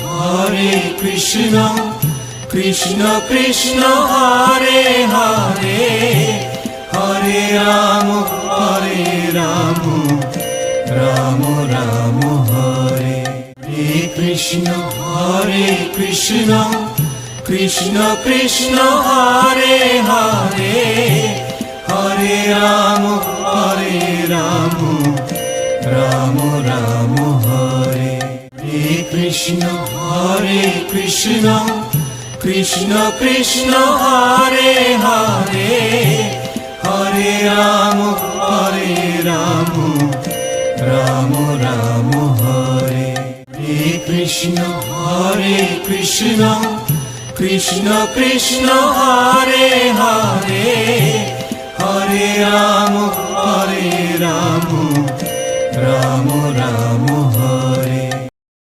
Hare Krishna Krishna Krishna Hare Hare Hare Ram Ram Ram Hare Hare Krishna Krishna Krishna Hare Hare Hare Ram Ram Ram Hare Hare Krishna Krishna Krishna Hare Hare Hare Ram Ram Ram Hare Hare Krishna Krishna Krishna Hare Hare Hare Ram Ram Ram Hare